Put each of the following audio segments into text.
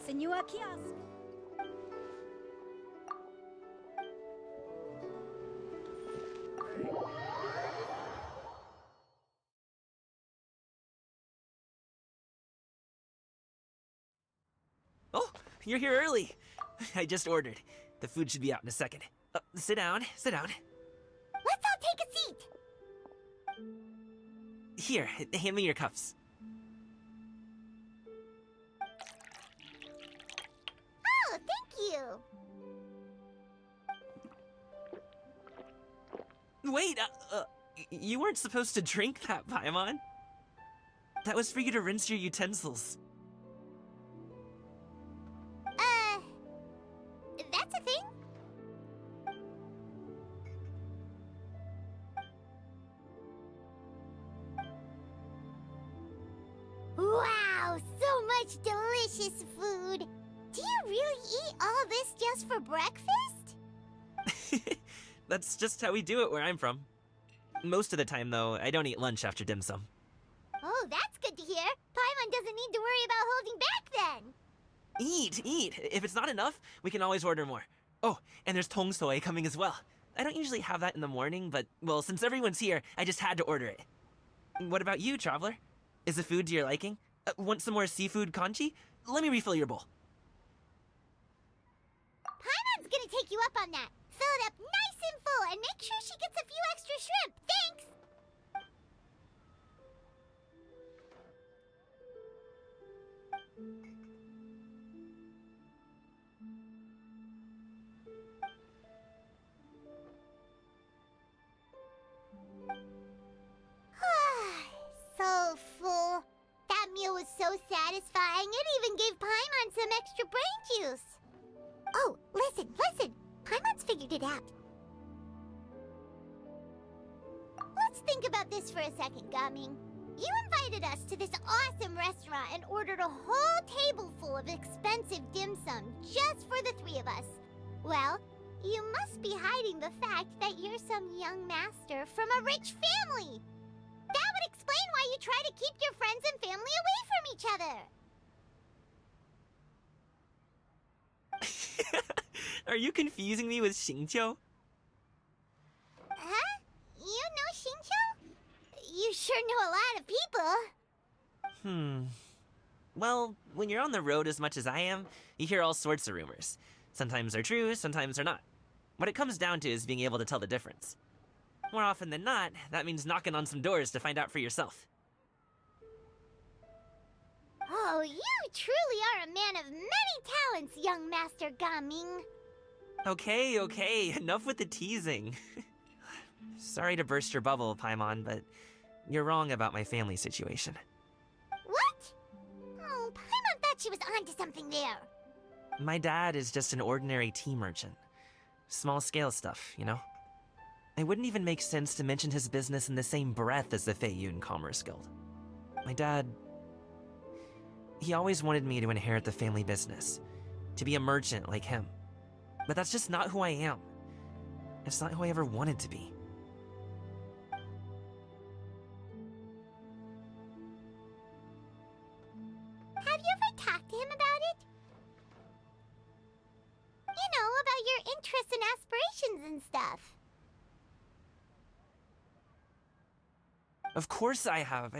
Senua kiosk. Oh, you're here early. I just ordered. The food should be out in a second. Sit down, sit down. Let's all take a seat. Here, hand me your cups. Oh, thank you. Wait, you weren't supposed to drink that, Paimon. That was for you to rinse your utensils. That's a thing? Wow, so much delicious food. Do you really eat all this just for breakfast? That's just how we do it where I'm from. Most of the time, though, I don't eat lunch after dim sum. Oh, that's good to hear. Paimon doesn't need to worry about holding back then. Eat! If it's not enough, we can always order more. Oh, and there's tong soy coming as well. I don't usually have that in the morning, but, well, since everyone's here, I just had to order it. What about you, traveler? Is the food to your liking? Want some more seafood congee? Let me refill your bowl. Paimon's gonna take you up on that. Fill it up nice and full and make sure she gets a few extra shrimp. Thanks! So full. That meal was so satisfying, it even gave Paimon some extra brain juice. Oh, listen! Paimon's figured it out. Let's think about this for a second, Gaming. You invited us to this awesome restaurant and ordered a whole table full of expensive dim sum just for the three of us. Well, you must be hiding the fact that you're some young master from a rich family. That would explain why you try to keep your friends and family away from each other. Are you confusing me with Xingqiu? Huh? You know Xingqiu? You sure know a lot of people. Well, when you're on the road as much as I am, you hear all sorts of rumors. Sometimes they're true, sometimes they're not. What it comes down to is being able to tell the difference. More often than not, that means knocking on some doors to find out for yourself. Oh, you truly are a man of many talents, young Master Gaming. Okay, enough with the teasing. Sorry to burst your bubble, Paimon, but you're wrong about my family situation. What? Oh, Paimon thought she was onto something there. My dad is just an ordinary tea merchant. Small-scale stuff, you know? It wouldn't even make sense to mention his business in the same breath as the Feiyun Commerce Guild. My dad... he always wanted me to inherit the family business, to be a merchant like him. But that's just not who I am. It's not who I ever wanted to be. Have you ever talked to him about it? You know, about your interests and aspirations and stuff. Of course I have.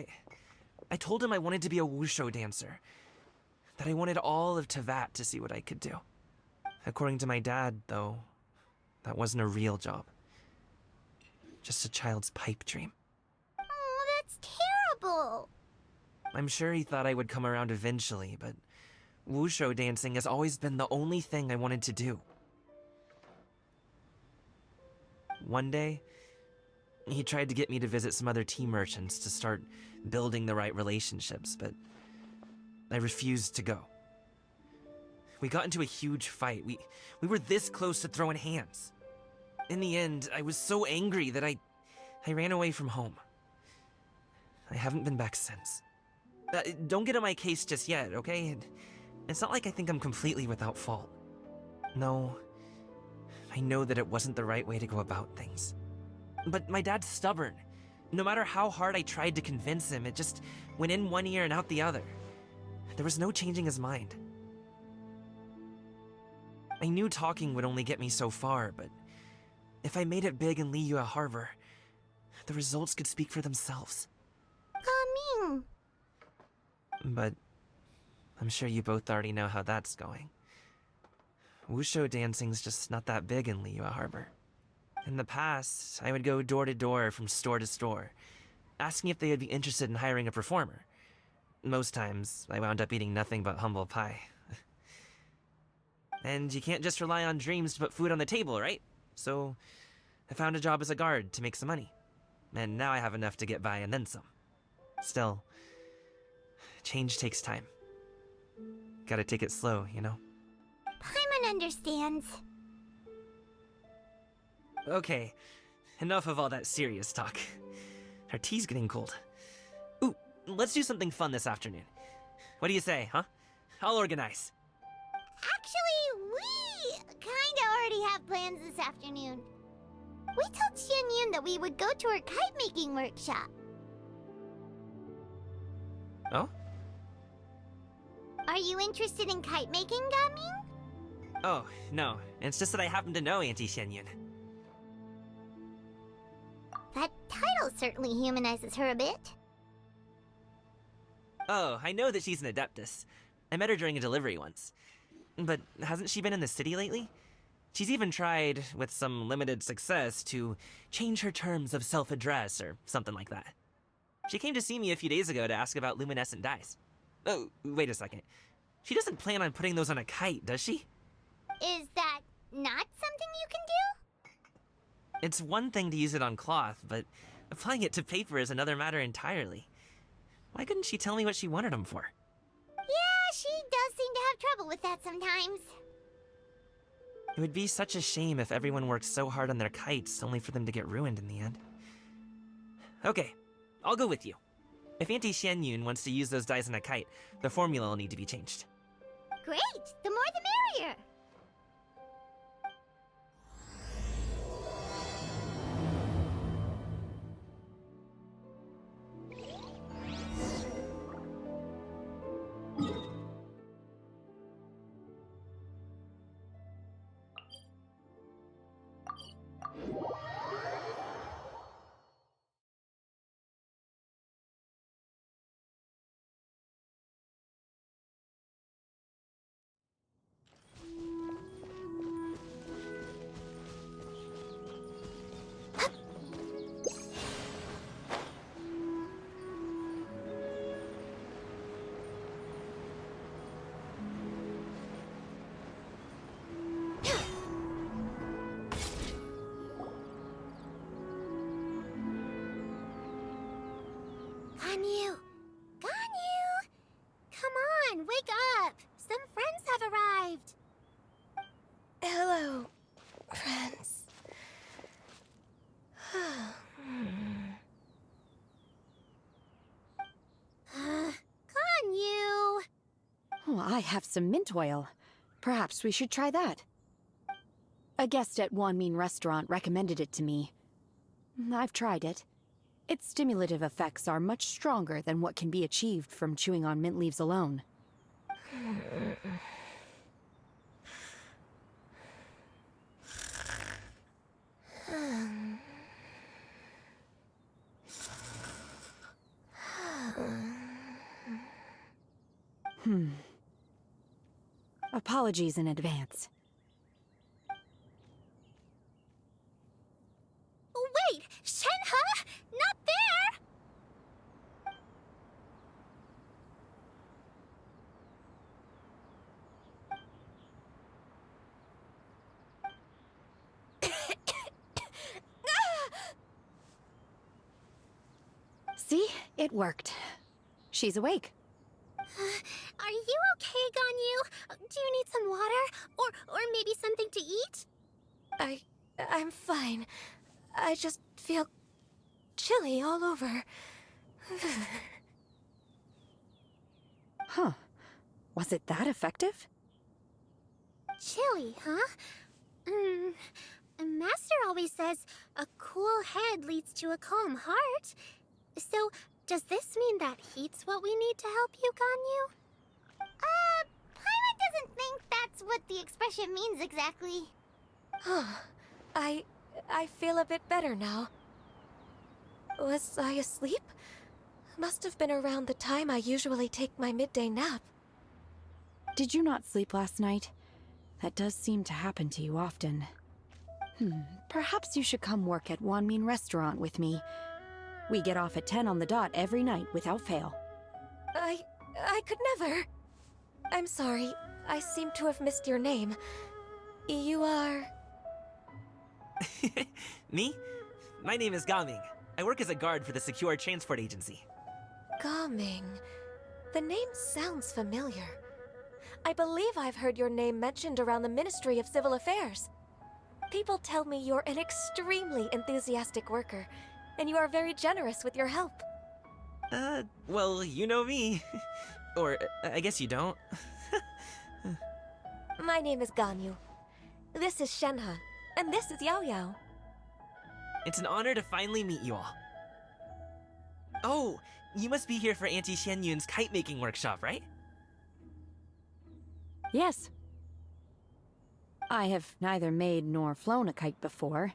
I told him I wanted to be a wushu dancer. That I wanted all of Teyvat to see what I could do. According to my dad, though, that wasn't a real job. Just a child's pipe dream. Oh, that's terrible. I'm sure he thought I would come around eventually, but wushu dancing has always been the only thing I wanted to do. One day, he tried to get me to visit some other tea merchants to start building the right relationships, but I refused to go. We got into a huge fight. We were this close to throwing hands. In the end, I was so angry that I ran away from home. I haven't been back since. Don't get on my case just yet, okay? It's not like I think I'm completely without fault. No, I know that it wasn't the right way to go about things. But my dad's stubborn. No matter how hard I tried to convince him, it just went in one ear and out the other. There was no changing his mind. I knew talking would only get me so far, but if I made it big in Liyue Harbor, the results could speak for themselves. Gaming. But I'm sure you both already know how that's going. Wushu dancing's just not that big in Liyue Harbor. In the past, I would go door to door from store to store, asking if they would be interested in hiring a performer. Most times, I wound up eating nothing but humble pie. And you can't just rely on dreams to put food on the table, right? So, I found a job as a guard to make some money. And now I have enough to get by and then some. Still, change takes time. Gotta take it slow, you know? Paimon understands. Okay, enough of all that serious talk. Our tea's getting cold. Ooh, let's do something fun this afternoon. What do you say, huh? I'll organize. Actually, we kinda already have plans this afternoon. We told Xianyun that we would go to her kite-making workshop. Oh? Are you interested in kite-making, Gaming? Oh, no. It's just that I happen to know Auntie Xianyun. That title certainly humanizes her a bit. Oh, I know that she's an Adeptus. I met her during a delivery once. But hasn't she been in the city lately? She's even tried, with some limited success, to change her terms of self-address or something like that. She came to see me a few days ago to ask about luminescent dyes. Oh, wait a second. She doesn't plan on putting those on a kite, does she? Is that not something you can do? It's one thing to use it on cloth, but applying it to paper is another matter entirely. Why couldn't she tell me what she wanted them for? Yeah, she does seem to have trouble with that sometimes. It would be such a shame if everyone worked so hard on their kites only for them to get ruined in the end. Okay, I'll go with you. If Auntie Xianyun wants to use those dyes on a kite, the formula will need to be changed. Great! The more the merrier! Ganyu! Ganyu! Come on, wake up! Some friends have arrived! Hello, friends. Ganyu! Oh, I have some mint oil. Perhaps we should try that. A guest at Wanmin Restaurant recommended it to me. I've tried it. Its stimulative effects are much stronger than what can be achieved from chewing on mint leaves alone. Apologies in advance. Wait! Shenhe? Not there! See? It worked. She's awake. Are you okay, Ganyu? Do you need some water? Or maybe something to eat? I'm fine. I just feel chilly all over. Huh. Was it that effective? Chilly, huh? Master always says a cool head leads to a calm heart. So, does this mean that heat's what we need to help you, Ganyu? Paimon doesn't think that's what what the expression means exactly. I feel a bit better now. Was I asleep? Must have been around the time I usually take my midday nap. Did you not sleep last night? That does seem to happen to you often. Perhaps you should come work at Wanmin Restaurant with me. We get off at 10 on the dot every night without fail. I could never. I'm sorry. I seem to have missed your name. You are... Me? My name is Gaming. I work as a guard for the Secure Transport Agency. Gaming. The name sounds familiar. I believe I've heard your name mentioned around the Ministry of Civil Affairs. People tell me you're an extremely enthusiastic worker, and you are very generous with your help. Well, you know me. Or, I guess you don't. My name is Ganyu. This is Shenhe, and this is Yao Yao. It's an honor to finally meet you all. Oh, you must be here for Auntie Xianyun's kite-making workshop, right? Yes. I have neither made nor flown a kite before.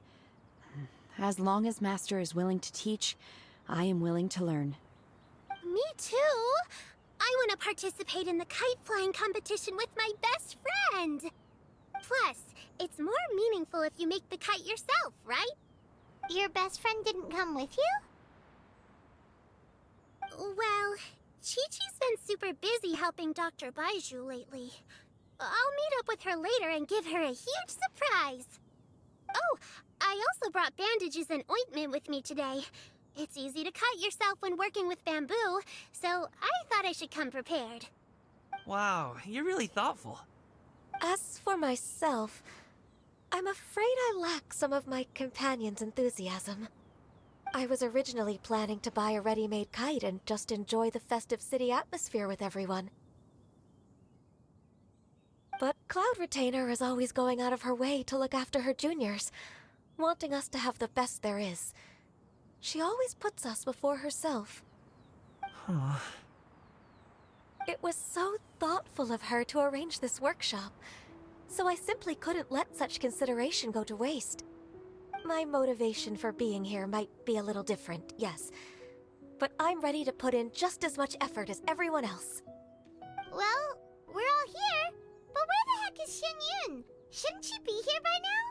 As long as Master is willing to teach, I am willing to learn. Me too. I want to participate in the kite flying competition with my best friend. Plus, it's more meaningful if you make the kite yourself, right? Your best friend didn't come with you? Well, Chi-Chi's been super busy helping Dr. Baizhu lately. I'll meet up with her later and give her a huge surprise. Oh, I also brought bandages and ointment with me today. It's easy to cut yourself when working with bamboo, so I thought I should come prepared. Wow, you're really thoughtful. As for myself, I'm afraid I lack some of my companion's enthusiasm. I was originally planning to buy a ready-made kite and just enjoy the festive city atmosphere with everyone. But Cloud Retainer is always going out of her way to look after her juniors, wanting us to have the best there is. She always puts us before herself. Huh. It was so thoughtful of her to arrange this workshop, so I simply couldn't let such consideration go to waste. My motivation for being here might be a little different, yes, but I'm ready to put in just as much effort as everyone else. Well, we're all here, but where the heck is Xianyun? Shouldn't she be here by now?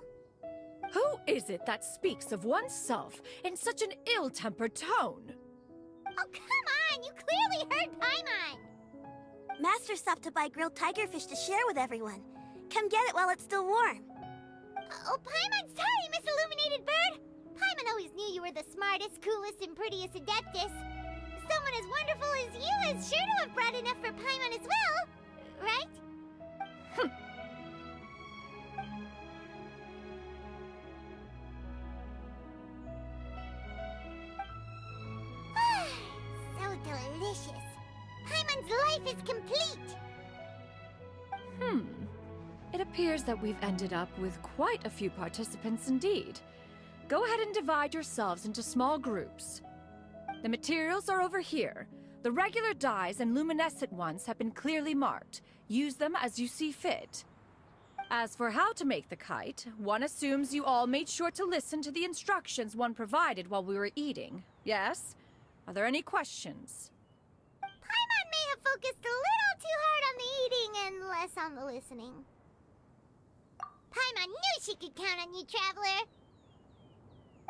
Who is it that speaks of oneself in such an ill-tempered tone? Oh, come on! You clearly heard Paimon! Master stopped to buy grilled tigerfish to share with everyone. Come get it while it's still warm. Oh, Paimon, sorry, Miss Illuminated Bird! Paimon always knew you were the smartest, coolest, and prettiest Adeptus. Someone as wonderful as you is sure to have brought enough for Paimon as well, right? So delicious. Paimon's life is complete. It appears that we've ended up with quite a few participants indeed. Go ahead and divide yourselves into small groups. The materials are over here. The regular dyes and luminescent ones have been clearly marked. Use them as you see fit. As for how to make the kite, one assumes you all made sure to listen to the instructions one provided while we were eating. Yes? Are there any questions? Paimon may have focused a little too hard on the eating and less on the listening. Paimon knew she could count on you, Traveler.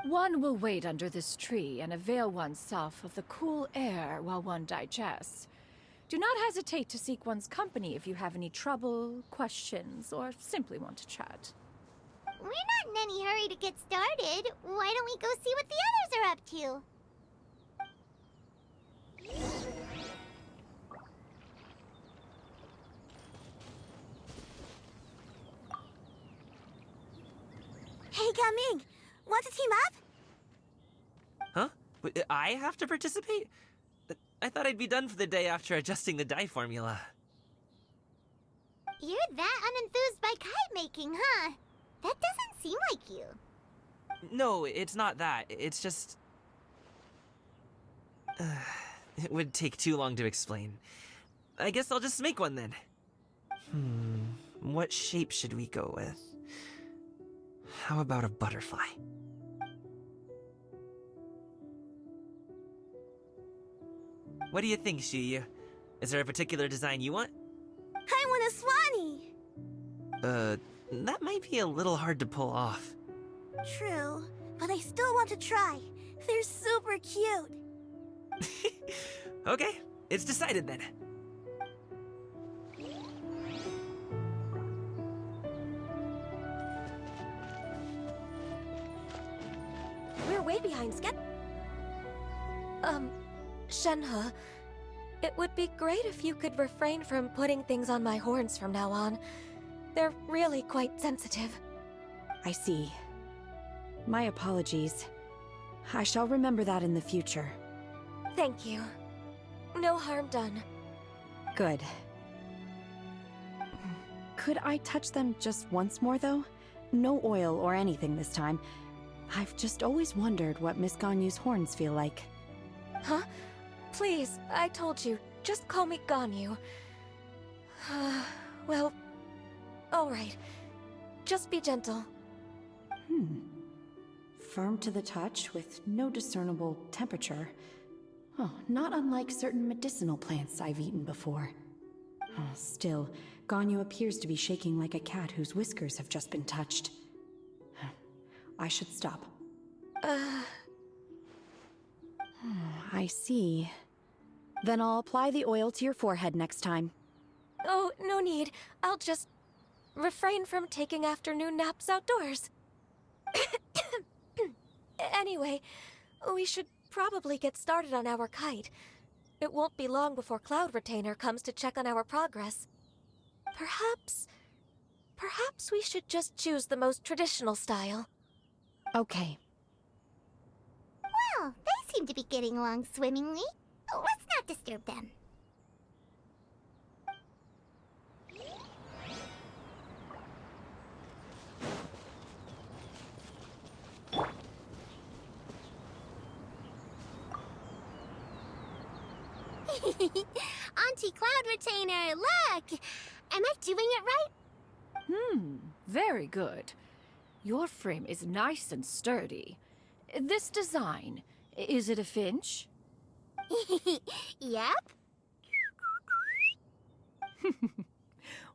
One will wait under this tree and avail oneself of the cool air while one digests. Do not hesitate to seek one's company if you have any trouble, questions, or simply want to chat. We're not in any hurry to get started. Why don't we go see what the others are up to? Hey, Gaming! Want to team up? Huh? Wait, I have to participate? I thought I'd be done for the day after adjusting the dye formula. You're that unenthused by kite making, huh? That doesn't seem like you. No, it's not that. It's just... it would take too long to explain. I guess I'll just make one then. What shape should we go with? How about a butterfly? What do you think, Shiyu? Is there a particular design you want? I want a swanee! That might be a little hard to pull off. True, but I still want to try. They're super cute. Okay, it's decided then. We're way behind Shenhe, it would be great if you could refrain from putting things on my horns from now on. They're really quite sensitive. I see. My apologies. I shall remember that in the future. Thank you. No harm done. Good. Could I touch them just once more, though? No oil or anything this time. I've just always wondered what Miss Ganyu's horns feel like. Huh? Please, I told you. Just call me Ganyu. Well, alright. Just be gentle. Firm to the touch, with no discernible temperature. Oh, not unlike certain medicinal plants I've eaten before. Oh, still, Ganyu appears to be shaking like a cat whose whiskers have just been touched. I should stop. I see. Then I'll apply the oil to your forehead next time. Oh, no need. I'll just refrain from taking afternoon naps outdoors. Anyway, we should probably get started on our kite. It won't be long before Cloud Retainer comes to check on our progress. Perhaps we should just choose the most traditional style. Okay. Well, they seem to be getting along swimmingly. Let's not disturb them. Auntie Cloud Retainer, look! Am I doing it right? Very good. Your frame is nice and sturdy. This design, is it a finch? Yep.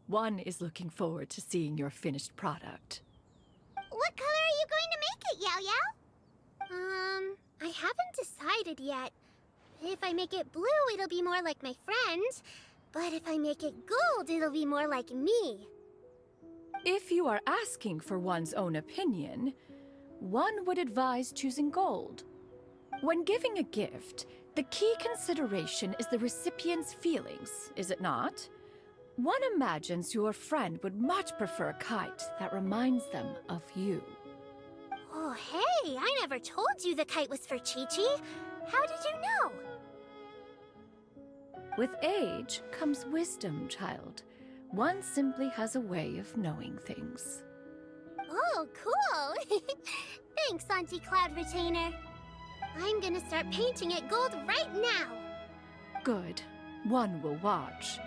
One is looking forward to seeing your finished product. What color are you going to make it, Yao Yao? I haven't decided yet. If I make it blue, it'll be more like my friend. But if I make it gold, it'll be more like me. If you are asking for one's own opinion, one would advise choosing gold. When giving a gift, the key consideration is the recipient's feelings, is it not? One imagines your friend would much prefer a kite that reminds them of you. Oh, hey, I never told you the kite was for Chi-Chi. How did you know? With age comes wisdom, child. One simply has a way of knowing things. Oh, cool. Thanks, Auntie Cloud Retainer. I'm gonna start painting it gold right now. Good. One will watch.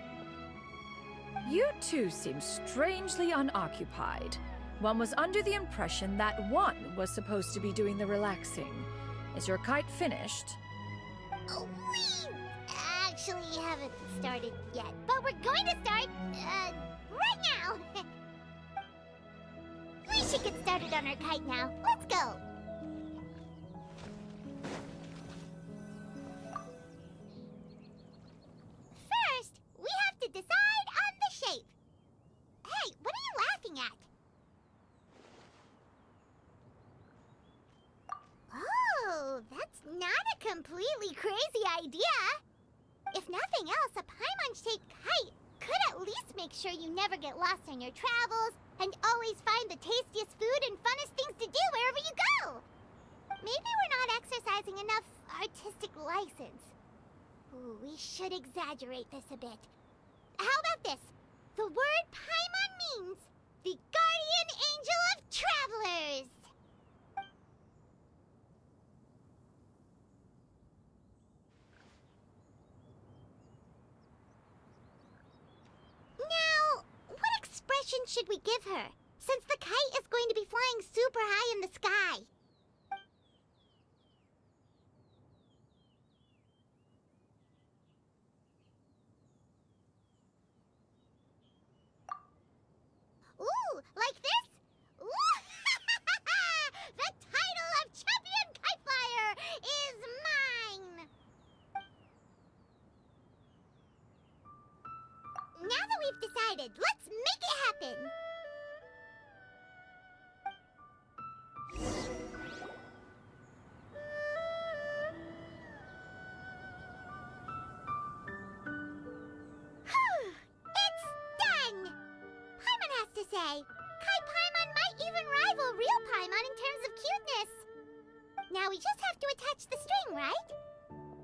You two seem strangely unoccupied. One was under the impression that one was supposed to be doing the relaxing. Is your kite finished? Oh, we actually haven't started yet, but we're going to start, right now. We should get started on our kite now. Let's go. First, we have to decide on the shape. Hey, what are you laughing at? Oh, that's not a completely crazy idea. If nothing else, a Paimon-shaped kite could at least make sure you never get lost on your travels and always find the tastiest food and funnest things to do wherever you go. Maybe we're not exercising enough artistic license. Ooh, we should exaggerate this a bit. How about this? The word Paimon means the guardian angel of travelers. Now, name should we give her, since the kite is going to be flying super high in the sky? Ooh, like this? Ooh! The title of Champion Kite Flyer is mine! Now that we've decided, let's make it happen! It's done! Paimon has to say, Kite Paimon might even rival real Paimon in terms of cuteness. Now we just have to attach the string, right?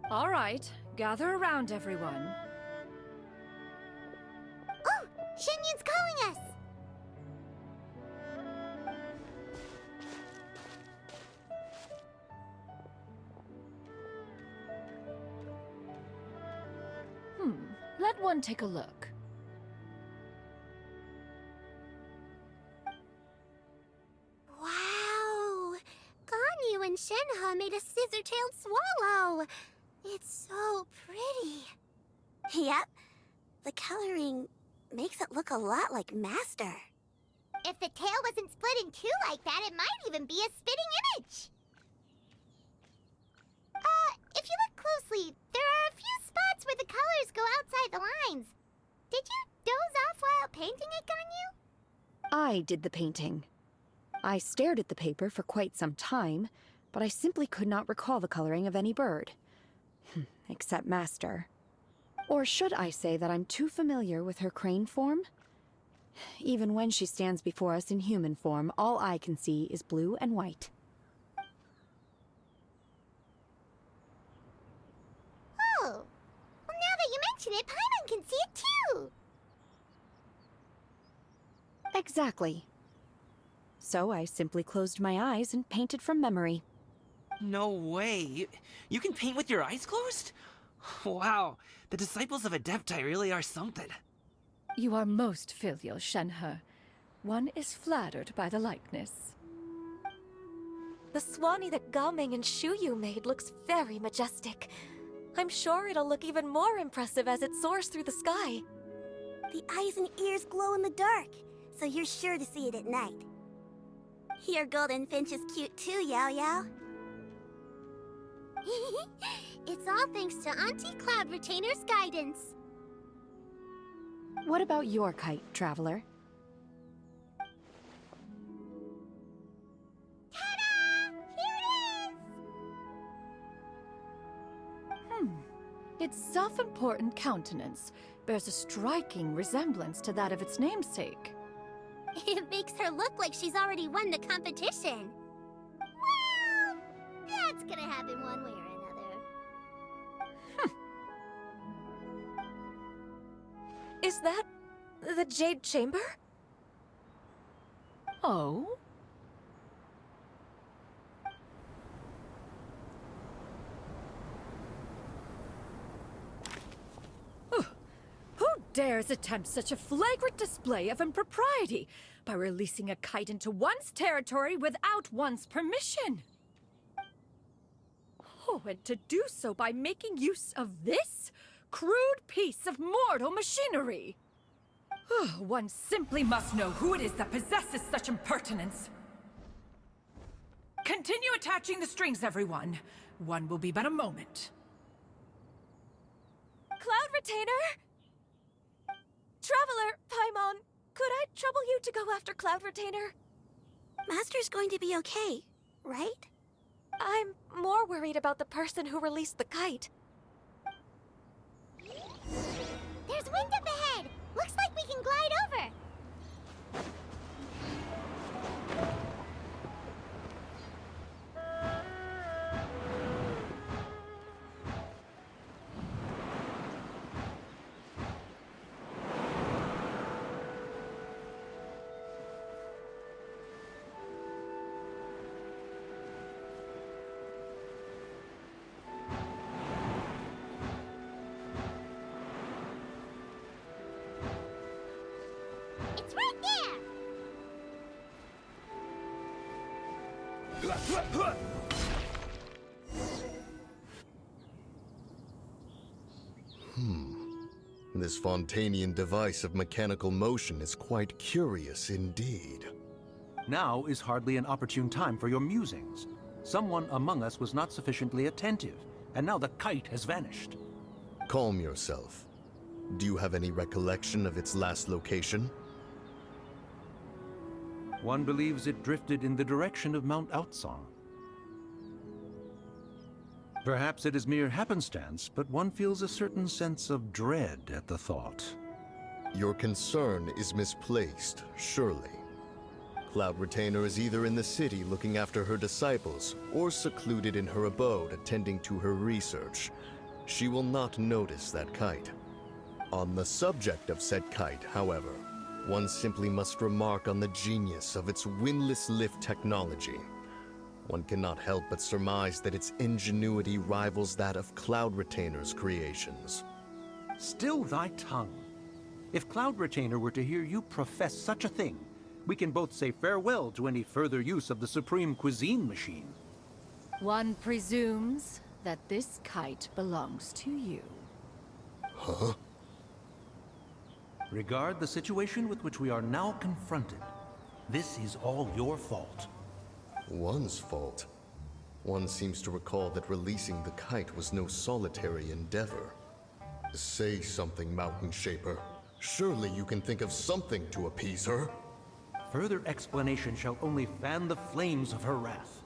All right, gather around, everyone. Oh, Shenyun's calling us! Let one take a look. Wow! Ganyu and Shenhe made a scissor-tailed swallow. It's so pretty. Yep. The coloring makes it look a lot like Master. If the tail wasn't split in two like that, it might even be a spitting image. If you look closely, there are a few spots where the colors go outside the lines. Did you doze off while painting it, Ganyu? I did the painting. I stared at the paper for quite some time, but I simply could not recall the coloring of any bird. Except Master. Or should I say that I'm too familiar with her crane form? Even when she stands before us in human form, all I can see is blue and white. Oh, well, now that you mention it, Paimon can see it too! Exactly. So I simply closed my eyes and painted from memory. No way. You can paint with your eyes closed? Wow, the disciples of Adepti really are something. You are most filial, Shenhe. One is flattered by the likeness. The Swanee that Gaming and Shuyu made looks very majestic. I'm sure it'll look even more impressive as it soars through the sky. The eyes and ears glow in the dark, so you're sure to see it at night. Your golden finch is cute too, Yao Yao. It's all thanks to Auntie Cloud Retainer's guidance. What about your kite, Traveler? Ta-da! Here it is! Its self-important countenance bears a striking resemblance to that of its namesake. It makes her look like she's already won the competition. Well, that's gonna happen one way or another. Is that the Jade Chamber? Oh? Who dares attempt such a flagrant display of impropriety by releasing a kite into one's territory without one's permission? Oh, and to do so by making use of this crude piece of mortal machinery. One simply must know who it is that possesses such impertinence. Continue attaching the strings, everyone. One will be but a moment. Cloud Retainer? Traveler, Paimon, could I trouble you to go after Cloud Retainer? Master's going to be okay, right? I'm more worried about the person who released the kite. There's wind up ahead! Looks like we can glide over! It's right there! This Fontanian device of mechanical motion is quite curious indeed. Now is hardly an opportune time for your musings. Someone among us was not sufficiently attentive, and now the kite has vanished. Calm yourself. Do you have any recollection of its last location? One believes it drifted in the direction of Mount Outsong. Perhaps it is mere happenstance, but one feels a certain sense of dread at the thought. Your concern is misplaced, surely. Cloud Retainer is either in the city looking after her disciples, or secluded in her abode attending to her research. She will not notice that kite. On the subject of said kite, however, one simply must remark on the genius of its windless lift technology. One cannot help but surmise that its ingenuity rivals that of Cloud Retainer's creations. Still thy tongue. If Cloud Retainer were to hear you profess such a thing, we can both say farewell to any further use of the Supreme Cuisine Machine. One presumes that this kite belongs to you. Huh? Regard the situation with which we are now confronted. This is all your fault. One's fault. One seems to recall that releasing the kite was no solitary endeavor. Say something, Mountain Shaper. Surely you can think of something to appease her. Further explanation shall only fan the flames of her wrath.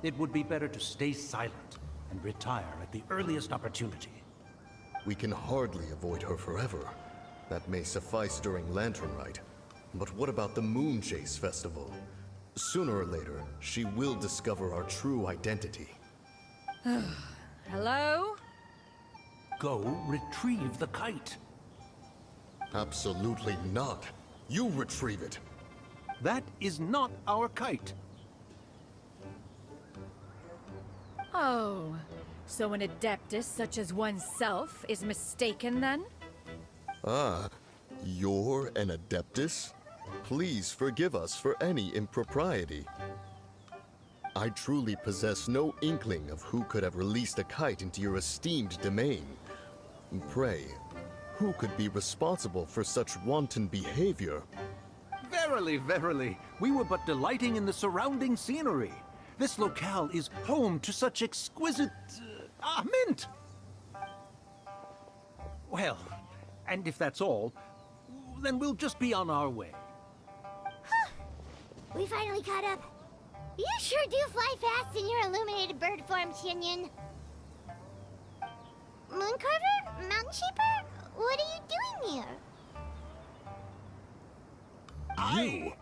It would be better to stay silent and retire at the earliest opportunity. We can hardly avoid her forever. That may suffice during Lantern Rite. But what about the Moon Chase Festival? Sooner or later, she will discover our true identity. Hello? Go retrieve the kite. Absolutely not. You retrieve it. That is not our kite. Oh, so an adeptus such as oneself is mistaken then? Ah, you're an Adeptus? Please forgive us for any impropriety. I truly possess no inkling of who could have released a kite into your esteemed domain. Pray, who could be responsible for such wanton behavior? Verily, verily, we were but delighting in the surrounding scenery. This locale is home to such exquisite... mint! Well, and if that's all, then we'll just be on our way. We finally caught up. You sure do fly fast in your illuminated bird form, Shinyan. Mooncarver? Mountain Shaper? What are you doing here? You!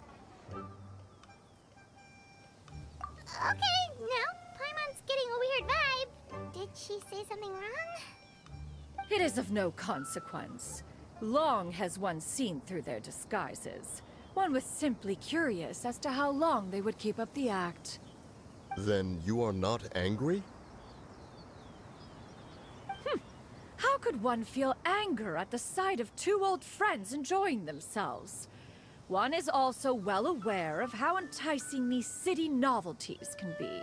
Okay, now Paimon's getting a weird vibe. Did she say something wrong? It is of no consequence. Long has one seen through their disguises. One was simply curious as to how long they would keep up the act. Then you are not angry? How could one feel anger at the sight of two old friends enjoying themselves? One is also well aware of how enticing these city novelties can be.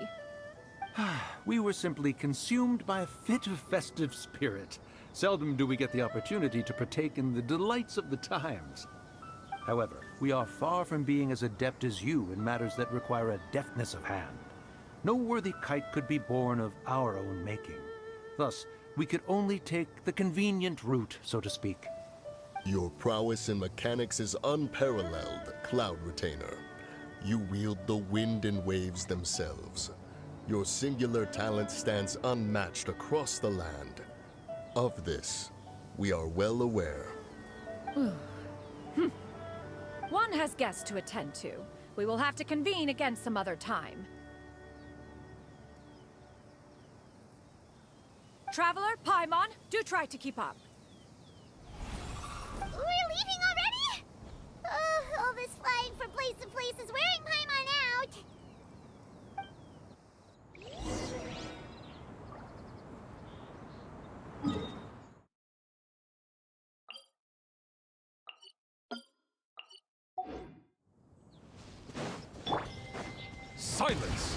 We were simply consumed by a fit of festive spirit. Seldom do we get the opportunity to partake in the delights of the times. However, we are far from being as adept as you in matters that require a deftness of hand. No worthy kite could be born of our own making. Thus, we could only take the convenient route, so to speak. Your prowess in mechanics is unparalleled, Cloud Retainer. You wield the wind and waves themselves. Your singular talent stands unmatched across the land. Of this, we are well aware. One has guests to attend to. We will have to convene again some other time. Traveler, Paimon, do try to keep up. We're leaving already? All this flying from place to place is wearing Paimon out. Silence!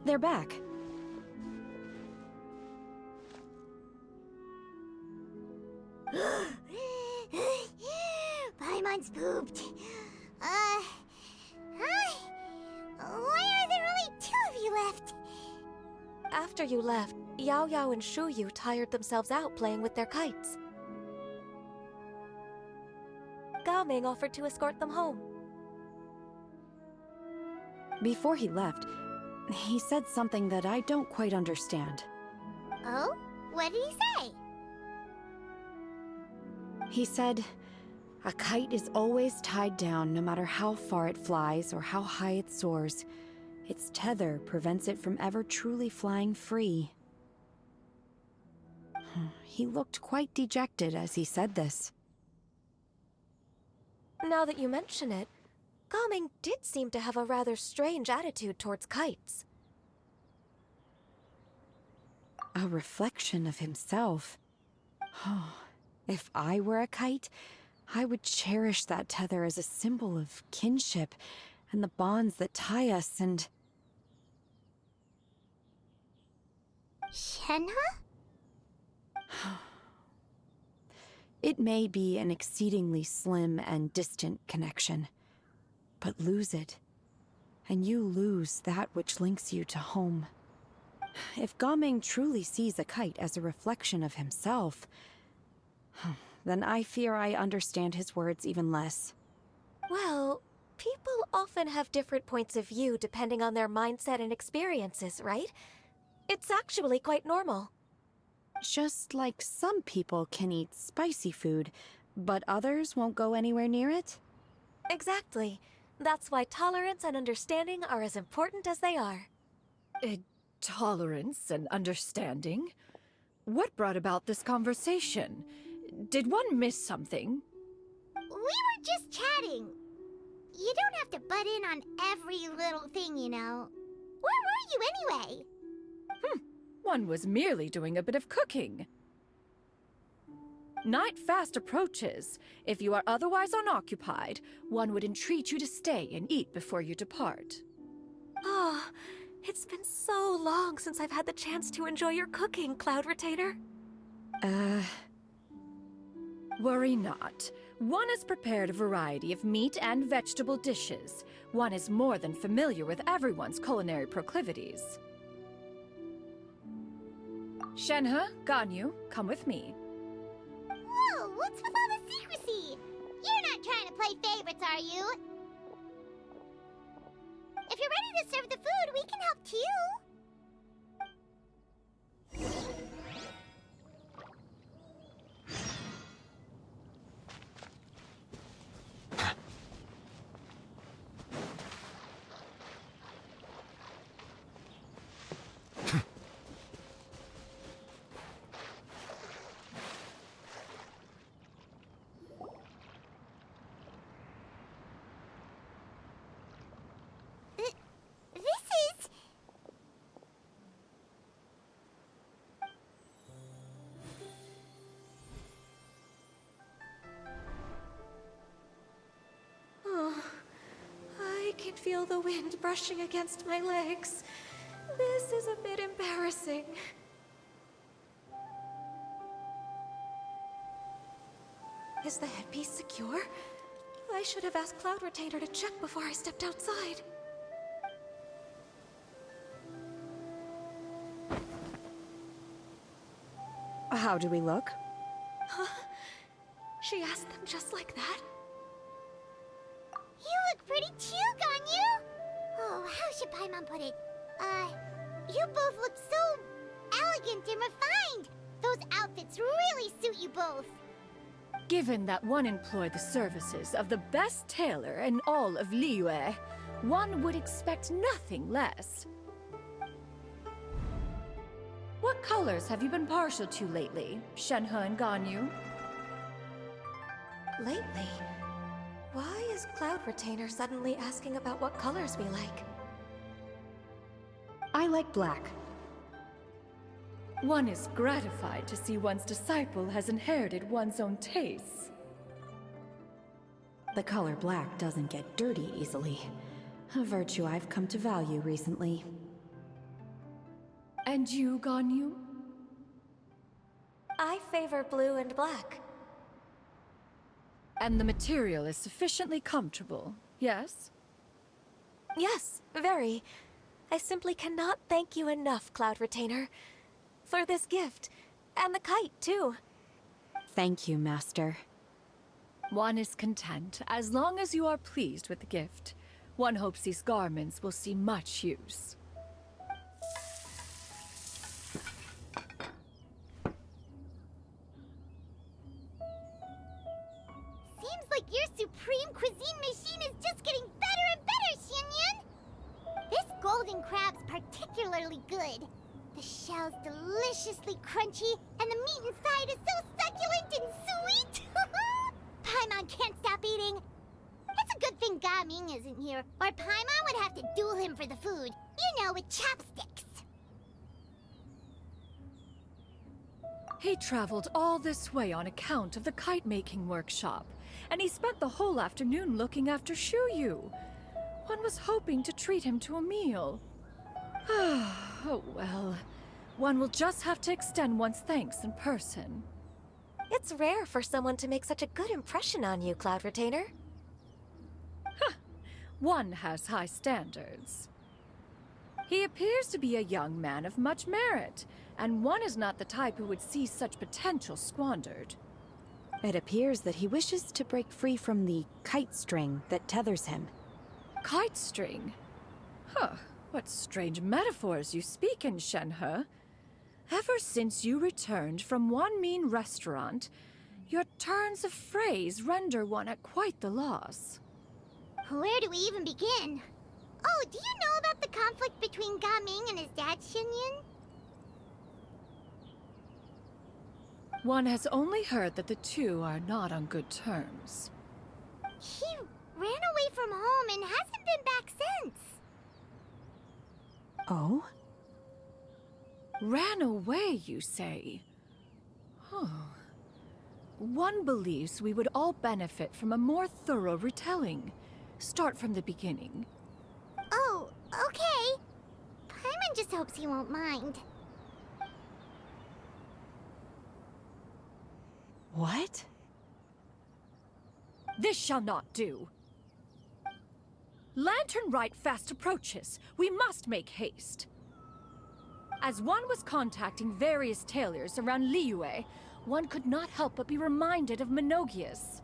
They're back. Paimon's pooped. Hi. Why are there only 2 of you left? After you left, Yao Yao and Shu Yu tired themselves out playing with their kites. Gaming offered to escort them home. Before he left, he said something that I don't quite understand. Oh? What did he say? He said, a kite is always tied down no matter how far it flies or how high it soars. Its tether prevents it from ever truly flying free. He looked quite dejected as he said this. Now that you mention it, Gaming did seem to have a rather strange attitude towards kites. A reflection of himself. If I were a kite, I would cherish that tether as a symbol of kinship and the bonds that tie us and... Shenhe? It may be an exceedingly slim and distant connection, but lose it, and you lose that which links you to home. If Gaming truly sees a kite as a reflection of himself, then I fear I understand his words even less. Well, people often have different points of view depending on their mindset and experiences, right? It's actually quite normal. Just like some people can eat spicy food, but others won't go anywhere near it? Exactly. That's why tolerance and understanding are as important as they are. Tolerance and understanding? What brought about this conversation? Did one miss something? We were just chatting. You don't have to butt in on every little thing, you know. Where were you anyway? One was merely doing a bit of cooking. Night fast approaches. If you are otherwise unoccupied, one would entreat you to stay and eat before you depart. Oh, it's been so long since I've had the chance to enjoy your cooking, Cloud Retainer. Worry not. One has prepared a variety of meat and vegetable dishes. One is more than familiar with everyone's culinary proclivities. Shenhe, Ganyu, come with me. Whoa, what's with all the secrecy? You're not trying to play favorites, are you? If you're ready to serve the food, we can help too. I can feel the wind brushing against my legs. This is a bit embarrassing. Is the headpiece secure? I should have asked Cloud Retainer to check before I stepped outside. How do we look? Huh? She asked them just like that? You look pretty too, Ganyu! Oh, how should Paimon put it? You both look so elegant and refined! Those outfits really suit you both! Given that one employed the services of the best tailor in all of Liyue, one would expect nothing less. What colors have you been partial to lately, Shenhe and Ganyu? Lately? Why is Cloud Retainer suddenly asking about what colors we like? I like black. One is gratified to see one's disciple has inherited one's own tastes. The color black doesn't get dirty easily. A virtue I've come to value recently. And you, Ganyu? I favor blue and black. And the material is sufficiently comfortable, yes? Yes, very. I simply cannot thank you enough, Cloud Retainer, for this gift. And the kite, too. Thank you, Master. One is content, as long as you are pleased with the gift. One hopes these garments will see much use. Seems like your supreme cuisine machine is just getting better and better, Xinyun! This golden crab's particularly good. The shell's deliciously crunchy, and the meat inside is so succulent and sweet! Paimon can't stop eating. It's a good thing Gaming isn't here, or Paimon would have to duel him for the food. You know, with chopsticks. He traveled all this way on account of the kite-making workshop, and he spent the whole afternoon looking after Shuyu. One was hoping to treat him to a meal. Oh well. One will just have to extend one's thanks in person. It's rare for someone to make such a good impression on you, Cloud Retainer. One has high standards. He appears to be a young man of much merit, and one is not the type who would see such potential squandered. It appears that he wishes to break free from the kite string that tethers him. Kite string? Huh, what strange metaphors you speak in, Shenhe. Ever since you returned from one mean restaurant, your turns of phrase render one at quite the loss. Where do we even begin? Oh, do you know about the conflict between Gaming and his dad, Xinyun? One has only heard that the two are not on good terms. He ran away from home and hasn't been back since. Oh? Ran away, you say? Oh. One believes we would all benefit from a more thorough retelling. Start from the beginning. Oh, okay. Paimon just hopes he won't mind. What? This shall not do. Lantern Rite fast approaches. We must make haste. As one was contacting various tailors around Liyue, one could not help but be reminded of Menogius.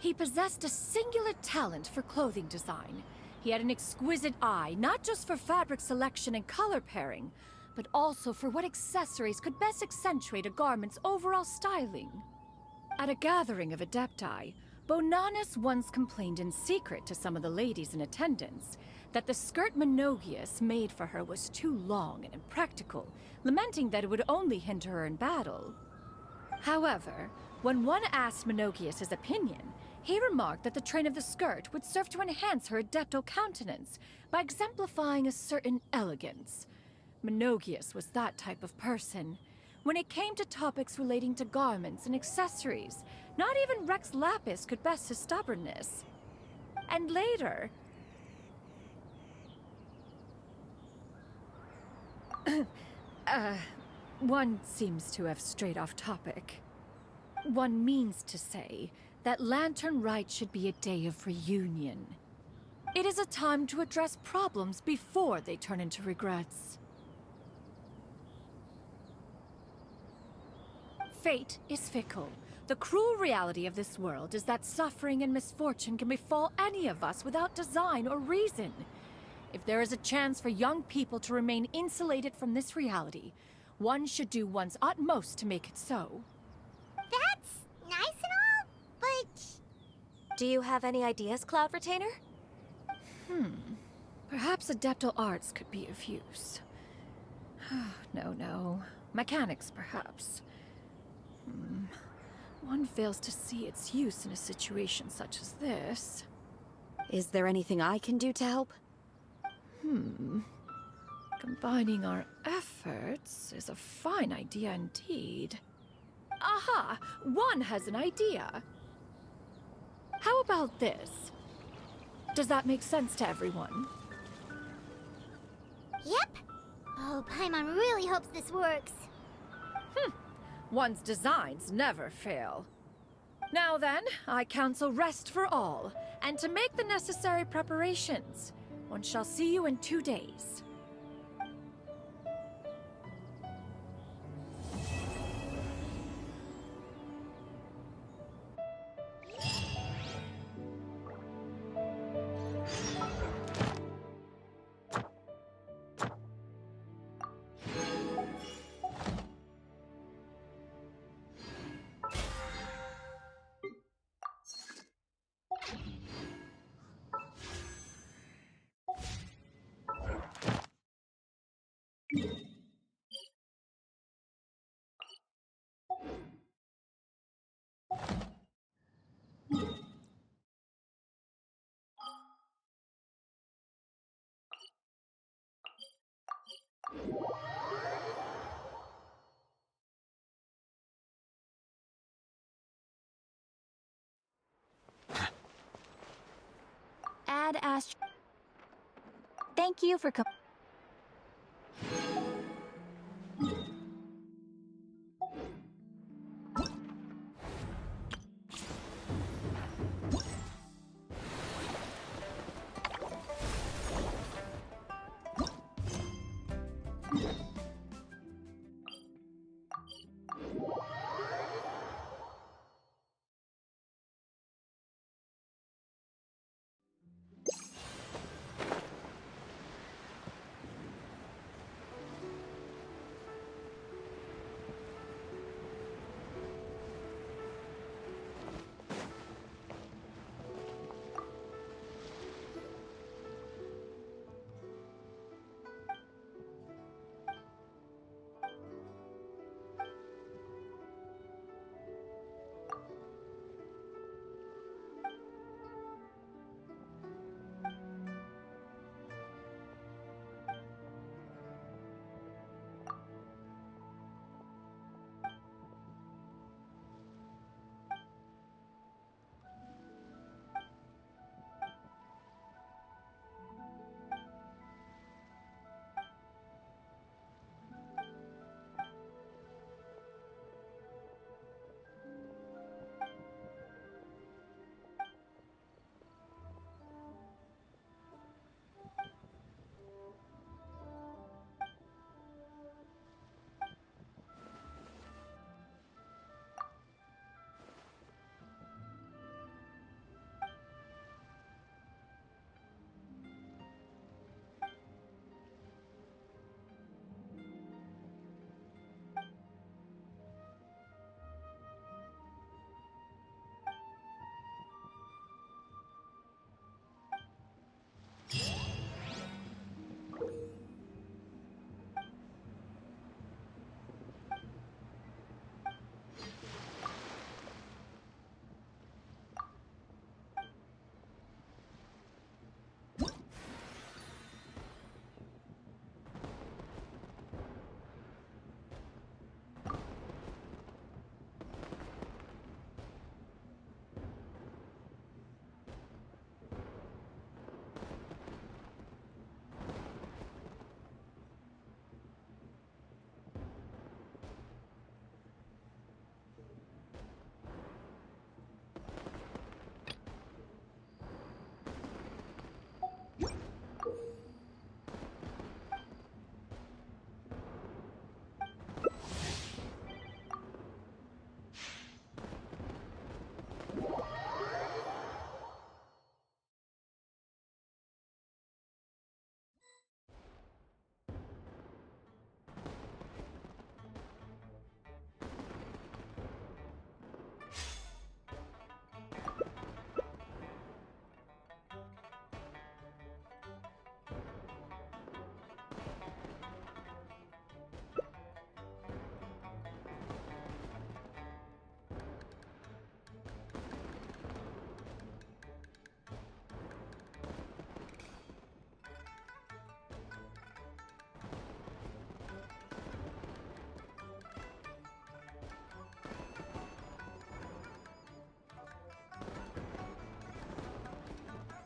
He possessed a singular talent for clothing design. He had an exquisite eye, not just for fabric selection and color pairing, but also for what accessories could best accentuate a garment's overall styling. At a gathering of Adepti, Bonanis once complained in secret to some of the ladies in attendance that the skirt Menogius made for her was too long and impractical, lamenting that it would only hinder her in battle. However, when one asked Menogius' opinion, he remarked that the train of the skirt would serve to enhance her adeptal countenance by exemplifying a certain elegance. Menogius was that type of person. When it came to topics relating to garments and accessories, not even Rex Lapis could best his stubbornness. And later... one seems to have strayed off topic. One means to say that Lantern Rite should be a day of reunion. It is a time to address problems before they turn into regrets. Fate is fickle. The cruel reality of this world is that suffering and misfortune can befall any of us without design or reason. If there is a chance for young people to remain insulated from this reality, one should do one's utmost to make it so. That's Do you have any ideas, Cloud Retainer? Perhaps adeptal arts could be of use. No. Mechanics, perhaps. One fails to see its use in a situation such as this. Is there anything I can do to help? Combining our efforts is a fine idea indeed. Aha! One has an idea! How about this? Does that make sense to everyone? Yep. Oh, Paimon really hopes this works. One's designs never fail. Now then, I counsel rest for all, and to make the necessary preparations. One shall see you in 2 days. Ad Ast. Thank you for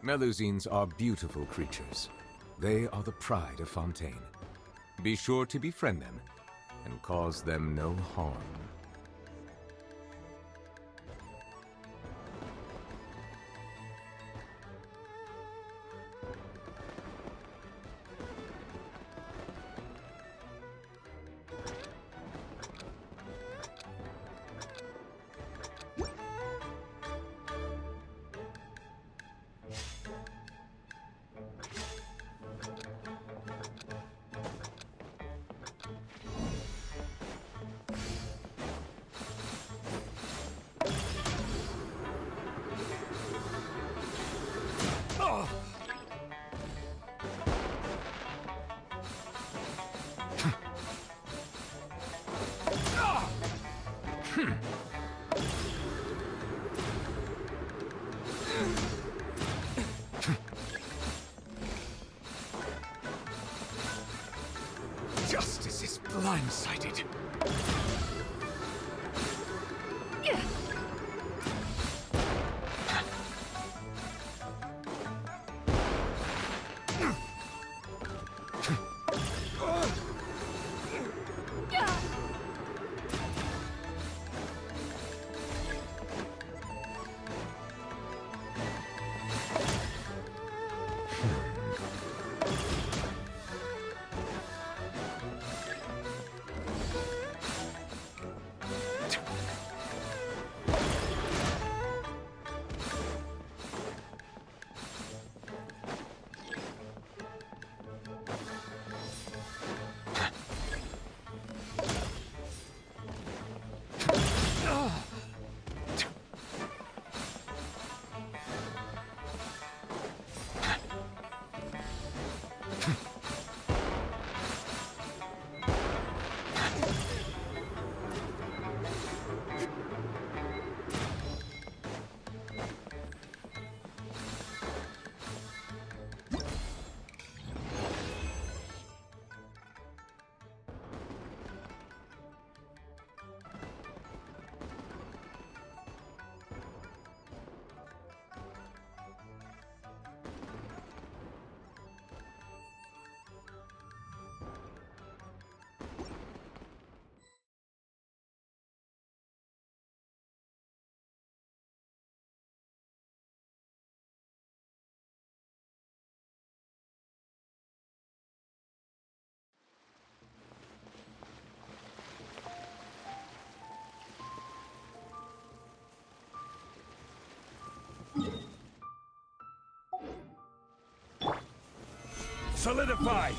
Melusines are beautiful creatures. They are the pride of Fontaine. Be sure to befriend them and cause them no harm. Justice is blindsided. Solidify!